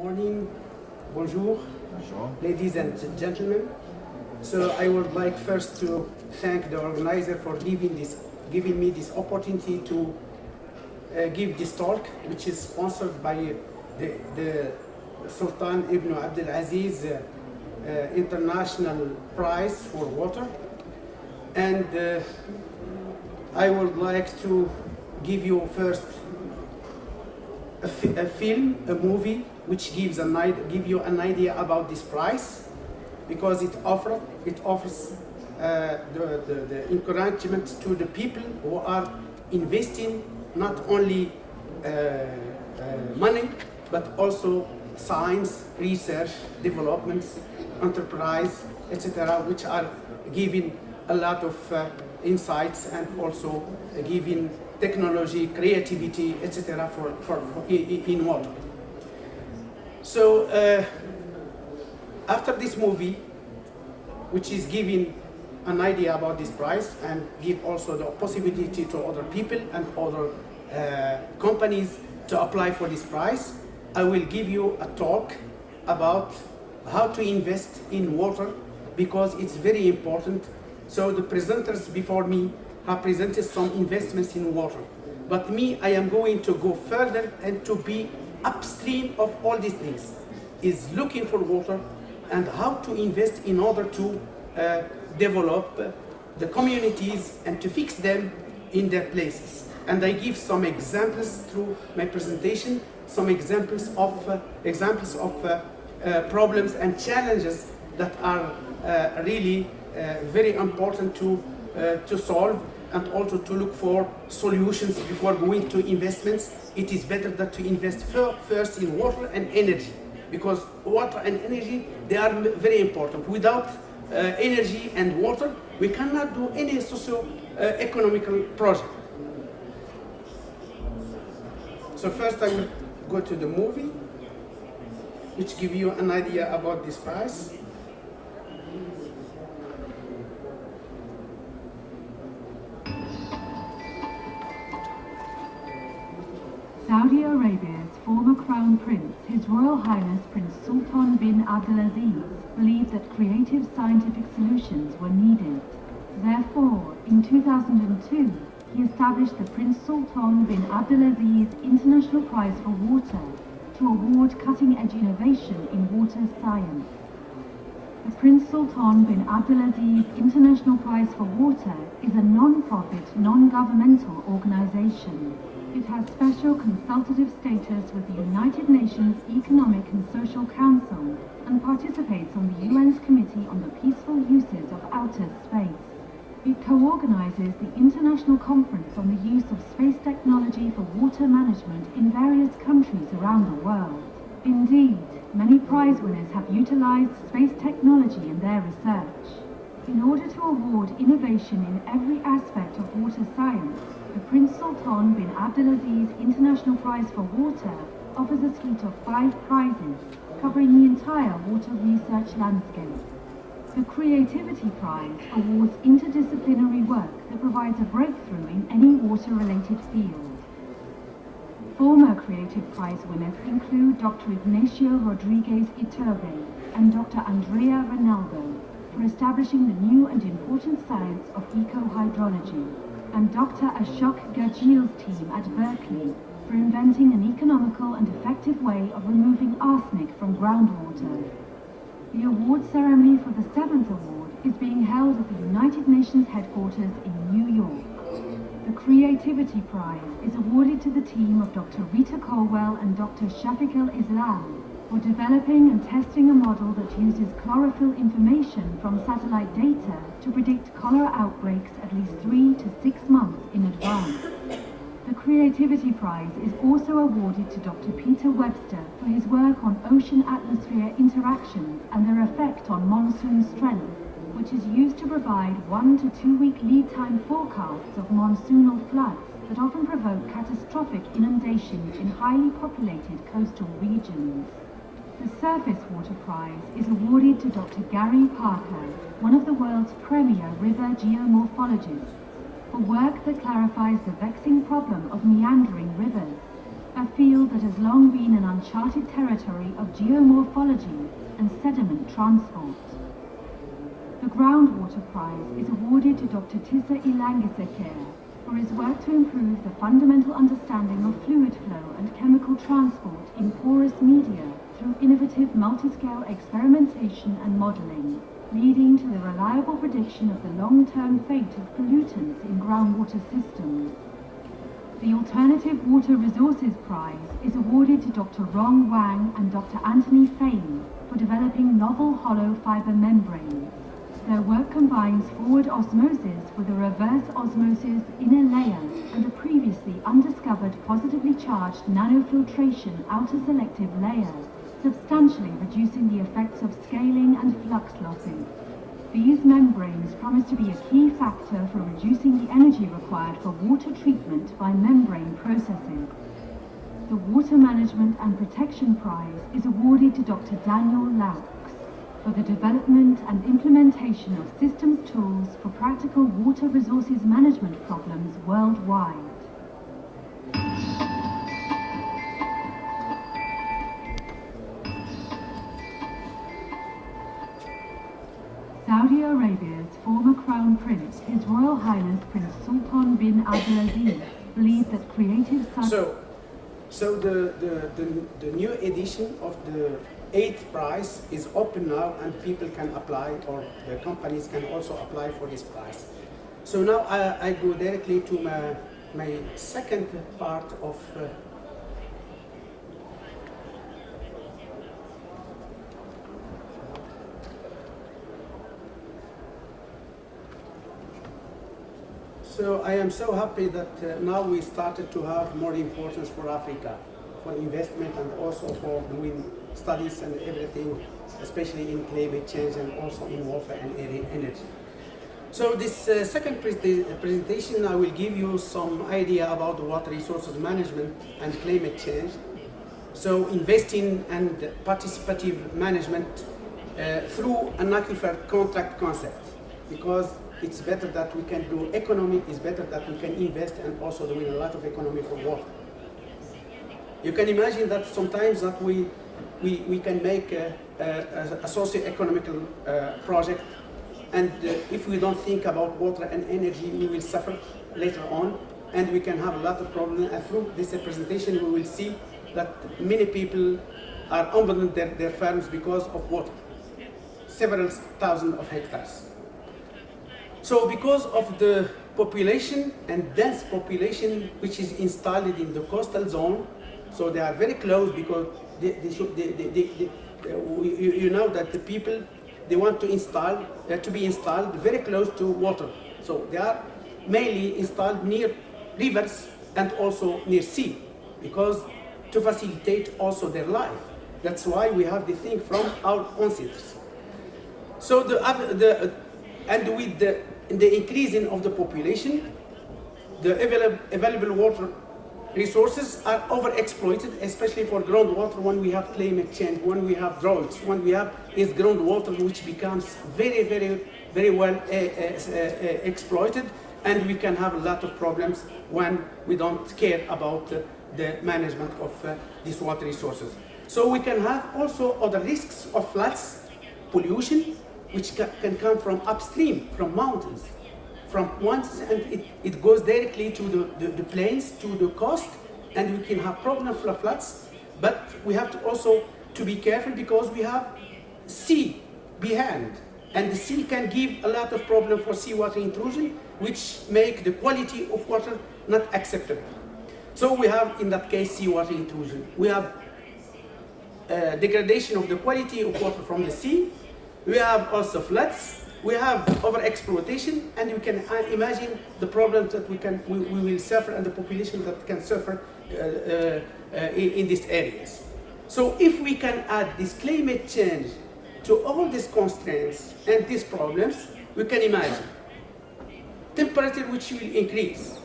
Morning, bonjour, Bonjour. ladies and gentlemen. So I would like first to thank the organizer for giving me this opportunity to give this talk, which is sponsored by the Sultan Ibn Abdulaziz International Prize for Water. And I would like to give you first a movie which gives give you an idea about this prize, because it offers the encouragement to the people who are investing not only money but also science, research, developments, enterprise, etc., which are giving a lot of insights and also giving technology, creativity, etc. in water. So after this movie, which is giving an idea about this prize and give also the possibility to other people and other companies to apply for this prize, I will give you a talk about how to invest in water, because it's very important. So the presenters before me have presented some investments in water, but me, I am going to go further and to be upstream of all these things, is looking for water and how to invest in order to develop the communities and to fix them in their places. And I give some examples through my presentation, some examples of problems and challenges that are really very important to solve, and also to look for solutions before going to investments. It is better that to invest first in water and energy, because water and energy, they are very important. Without energy and water, we cannot do any socio-economical project. So first I will go to the movie, which give you an idea about this prize. Saudi Arabia's former Crown Prince, His Royal Highness Prince Sultan bin Abdulaziz, believed that creative scientific solutions were needed. Therefore, in 2002, he established the Prince Sultan bin Abdulaziz International Prize for Water to award cutting-edge innovation in water science. The Prince Sultan bin Abdulaziz International Prize for Water is a non-profit, non-governmental organization. It has special consultative status with the United Nations Economic and Social Council and participates on the UN's Committee on the Peaceful Uses of Outer Space. It co-organizes the International Conference on the Use of Space Technology for Water Management in various countries around the world. Indeed, many prize winners have utilized space technology in their research. In order to award innovation in every aspect of water science, the Prince Sultan bin Abdulaziz International Prize for Water offers a suite of 5 prizes covering the entire water research landscape. The Creativity Prize awards interdisciplinary work that provides a breakthrough in any water-related field. Former Creative Prize winners include Dr. Ignacio Rodriguez Iturbe and Dr. Andrea Ronaldo for establishing the new and important science of eco-hydrology, and Dr. Ashok Gurjeel's team at Berkeley for inventing an economical and effective way of removing arsenic from groundwater. The award ceremony for the 7th award is being held at the United Nations headquarters in New York. The Creativity Prize is awarded to the team of Dr. Rita Colwell and Dr. Shafiq al-Islam for developing and testing a model that uses chlorophyll information from satellite data to predict cholera outbreaks at least 3 to 6 months in advance. The Creativity Prize is also awarded to Dr. Peter Webster for his work on ocean-atmosphere interactions and their effect on monsoon strength, which is used to provide 1 to 2 week lead time forecasts of monsoonal floods that often provoke catastrophic inundations in highly populated coastal regions. The Surface Water Prize is awarded to Dr. Gary Parker, one of the world's premier river geomorphologists, for work that clarifies the vexing problem of meandering rivers. a field that has long been an uncharted territory of geomorphology and sediment transport. The Groundwater Prize is awarded to Dr. Tissa Ilangisekere for his work to improve the fundamental understanding of fluid flow and chemical transport in porous media through innovative multi-scale experimentation and modeling, leading to the reliable prediction of the long-term fate of pollutants in groundwater systems. The Alternative Water Resources Prize is awarded to Dr. Rong Wang and Dr. Anthony Fain for developing novel hollow fiber membranes. Their work combines forward osmosis with a reverse osmosis inner layer and a previously undiscovered positively charged nanofiltration outer selective layer, substantially reducing the effects of scaling and flux losses. These membranes promise to be a key factor for reducing the energy required for water treatment by membrane processes. The Water Management and Protection Prize is awarded to Dr. Daniel Laux for the development and implementation of systems tools for practical water resources management problems worldwide. Saudi Arabia's former Crown Prince, His Royal Highness Prince Sultan bin Abdulaziz, believed that creative science... So the new edition of the 8th prize is open now and people can apply, or the companies can also apply for this prize. So now I go directly to my second part of So I am so happy that now we started to have more importance for Africa, for investment and also for doing studies and everything, especially in climate change and also in water and energy. So this second presentation, I will give you some idea about the water resources management and climate change. So investing and participative management through an aquifer contract concept, because it's better that we can do economy, it's better that we can invest and also doing a lot of economy for water. You can imagine that sometimes that we can make a socio-economical project, and if we don't think about water and energy, we will suffer later on, and we can have a lot of problems. And through this presentation, we will see that many people are abandoning their farms because of water, several thousand of hectares. So because of the population and dense population which is installed in the coastal zone, so they are very close, because you know that the people, they want to install to be installed very close to water. So they are mainly installed near rivers and also near sea, because to facilitate also their life. That's why we have the thing from our ancestors. So and with the increasing of the population, the available water resources are overexploited, especially for groundwater. When we have climate change, when we have droughts, when we have is groundwater which becomes very well exploited, and we can have a lot of problems when we don't care about the management of these water resources. So we can have also other risks of floods, pollution, which can come from upstream, from mountains, from once, and it goes directly to the plains, to the coast, and we can have problems for floods. But we have to also to be careful, because we have sea behind, and the sea can give a lot of problem for seawater intrusion, which make the quality of water not acceptable. So we have, in that case, seawater intrusion. We have degradation of the quality of water from the sea. We have also floods, we have overexploitation, and you can imagine the problems that we will suffer, and the population that can suffer in these areas. So if we can add this climate change to all these constraints and these problems, we can imagine temperature which will increase.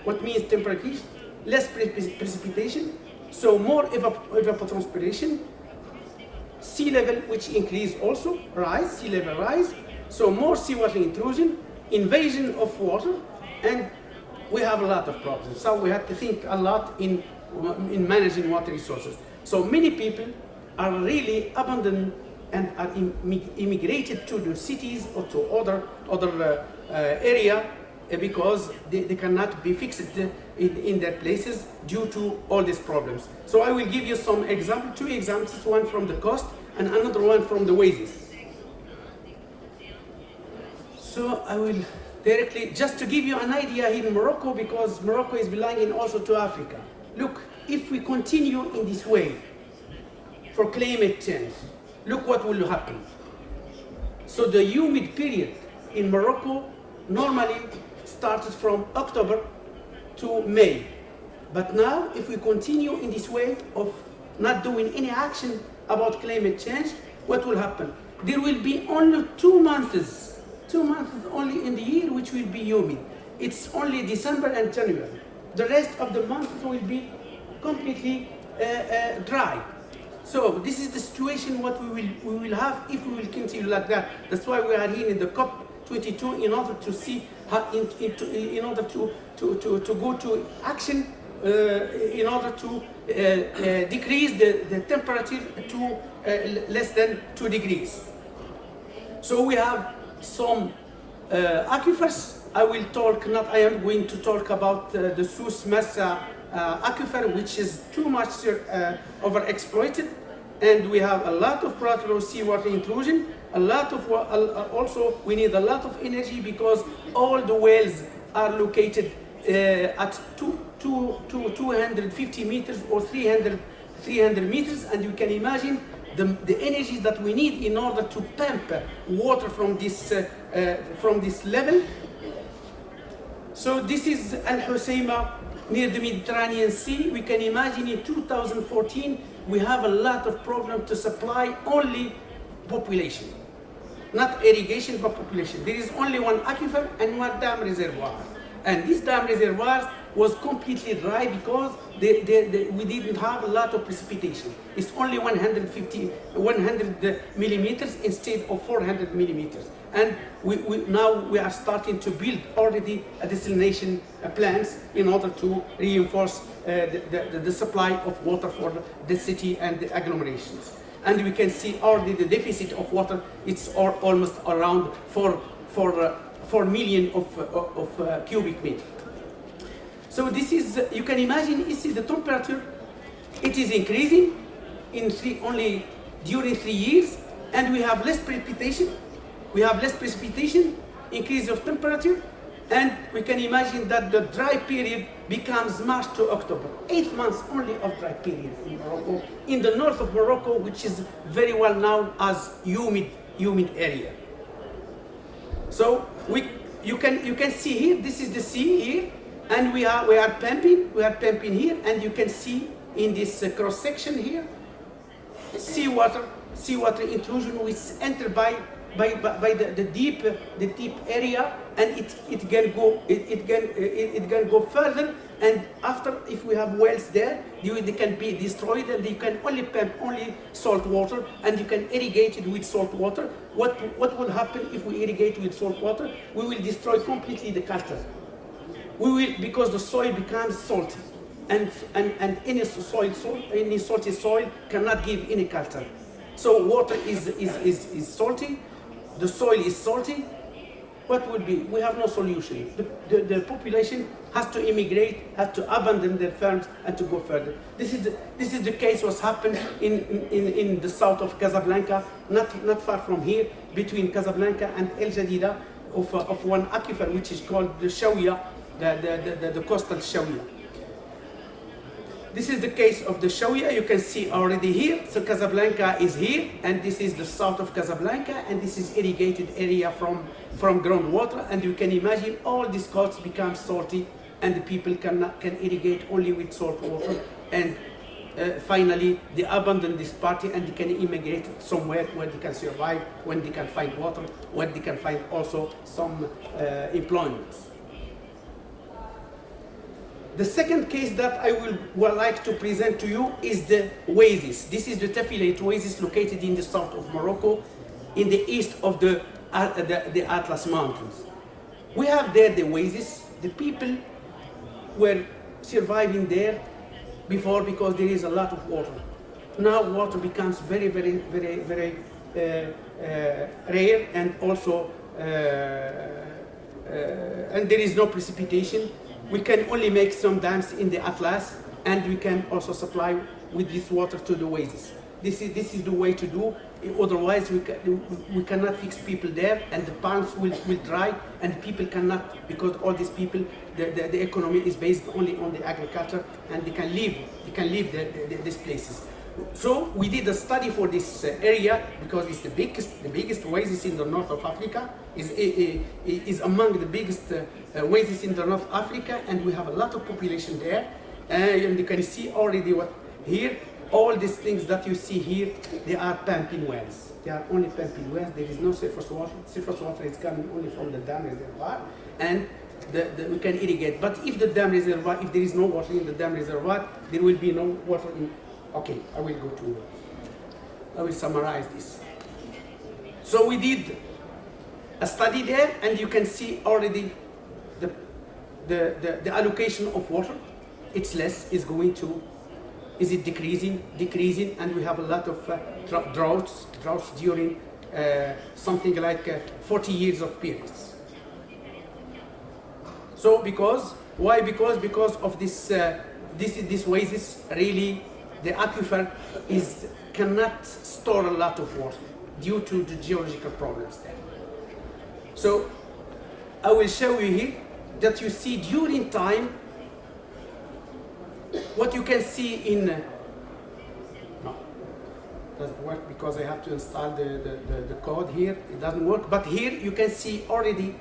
What means temperature? Less precipitation, so more evapotranspiration. Sea level which increase also, rise, sea level rise, so more seawater intrusion, invasion of water, and we have a lot of problems. So we have to think a lot in in managing water resources. So many people are really abandoned and are immigrated to the cities or to other area because they cannot be fixed in their places due to all these problems. So I will give you some examples, two examples, one from the coast and another one from the wages. So I will directly, just to give you an idea here in Morocco, because Morocco is belonging also to Africa. Look, if we continue in this way for climate change, look what will happen. So the humid period in Morocco normally started from October to May. But now, if we continue in this way of not doing any action about climate change, what will happen? There will be only 2 months only in the year which will be humid. It's only December and January. The rest of the months will be completely dry. So this is the situation what we will have if we will continue like that. That's why we are here in the COP22 in order to see how, in order to go to action in order to decrease the temperature to less than 2 degrees. So we have some aquifers. I am going to talk about the Souss Massa aquifer, which is too much overexploited, and we have a lot of porous seawater intrusion. Also we need a lot of energy because all the wells are located at 250 meters or 300 meters, and you can imagine the energy that we need in order to pump water from this level. So this is Al Hoceima near the Mediterranean Sea. We can imagine in 2014 we have a lot of problems to supply only population, not irrigation but population. There is only one aquifer and one dam reservoir, and this dam reservoir was completely dry because we didn't have a lot of precipitation. It's only 100 millimeters instead of 400 millimeters. And now we are starting to build already a desalination plants in order to reinforce the supply of water for the city and the agglomerations. And we can see already the deficit of water. It's almost around 4 million of cubic meters. So this is, you can imagine, you see the temperature, it is increasing only during 3 years, and we have less precipitation. We have less precipitation, increase of temperature, and we can imagine that the dry period becomes March to October. 8 months only of dry period in Morocco, in the north of Morocco, which is very well known as humid area. So you can see here, this is the sea here, and we are pumping here, and you can see in this cross section here, seawater intrusion which enter by the deep area, and it can go further. And after, if we have wells there, they can be destroyed, and you can only pump salt water, and you can irrigate it with salt water. What will happen if we irrigate with salt water? We will destroy completely the culture. Because the soil becomes salty, and any salty soil cannot give any culture. So water is salty, the soil is salty. What would be? We have no solution. The population has to immigrate, has to abandon their farms and to go further. This is the case what's happened in the south of Casablanca, not far from here, between Casablanca and El Jadida, of one aquifer which is called the Shawiya, the coastal Shawiya. This is the case of the Shawiya. You can see already here. So Casablanca is here, and this is the south of Casablanca, and this is irrigated area from groundwater. And you can imagine all these coasts become salty, and the people can irrigate only with salt water. And finally, they abandon this party, and they can immigrate somewhere where they can survive, when they can find water, where they can find also some employment. The second case that I would like to present to you is the oasis. This is the Tafilate oasis located in the south of Morocco, in the east of the Atlas Mountains. We have there the oasis. The people were surviving there before because there is a lot of water. Now water becomes very, very, very, very rare, and also and there is no precipitation. We can only make some dams in the Atlas, and we can also supply with this water to the oasis. This is the way to do. Otherwise, we cannot fix people there, and the ponds will dry, and people cannot, because all these people, the economy is based only on the agriculture, and they can leave these places. So we did a study for this area because it's the biggest oasis in the north of Africa. Is among the biggest oasis in the North Africa, and we have a lot of population there. And you can see already what here. All these things that you see here, they are pumping wells. They are only pumping wells. There is no surface water. Surface water is coming only from the dam reservoir, and we can irrigate. But if the dam reservoir, if there is no water in the dam reservoir, there will be no water in. Okay, I will summarize this. So we did a study there, and you can see already the allocation of water. It's less, is going to. Is it decreasing, and we have a lot of droughts during something like 40 years of periods. So why? Because of this oasis, really, the aquifer cannot store a lot of water due to the geological problems there. So I will show you here that you see during time. What you can see in no, doesn't work because I have to install the code here. It doesn't work. But here you can see already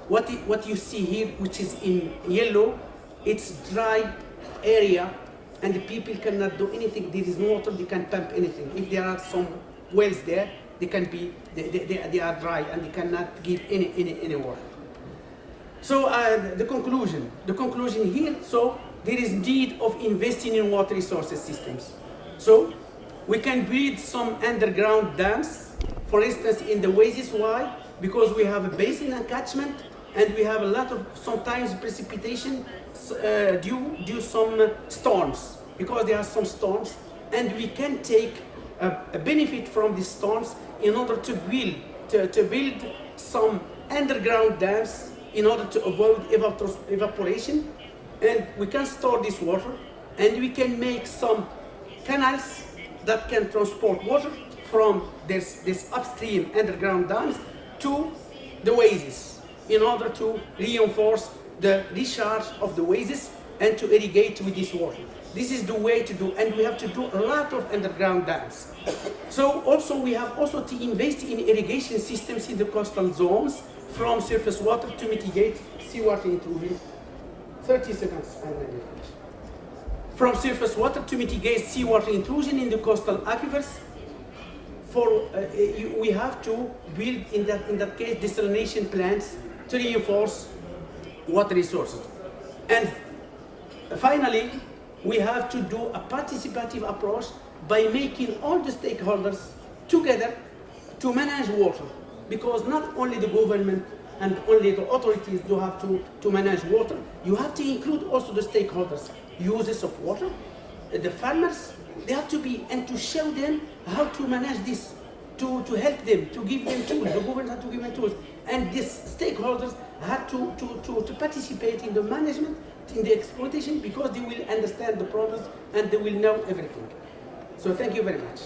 what you see here, which is in yellow. It's dry area, and the people cannot do anything. There is no water. They can pump anything. If there are some wells there, they can be they are dry and they cannot give any water. So the conclusion here. So there is need of investing in water resources systems. So we can build some underground dams, for instance, in the oasis. Why? Because we have a basin and catchment, and we have a lot of sometimes precipitation due some storms, because there are some storms, and we can take a benefit from these storms in order to build some underground dams in order to avoid evaporation. And we can store this water, and we can make some canals that can transport water from this upstream underground dams to the oasis in order to reinforce the recharge of the oasis and to irrigate with this water. This is the way to do, and we have to do a lot of underground dams. So also we have also to invest in irrigation systems in the coastal zones from surface water to mitigate seawater intrusion. 30 seconds and then you finish. From surface water to mitigate seawater intrusion in the coastal aquifers. We have to build in that case desalination plants to reinforce water resources. And finally, we have to do a participative approach by making all the stakeholders together to manage water, because not only the government and only the authorities do have to manage water. You have to include also the stakeholders, users of water, the farmers. They have to be, and to show them how to manage this, to help them, to give them tools. The government has to give them tools, and these stakeholders have to participate in the management, in the exploitation, because they will understand the problems and they will know everything. So thank you very much.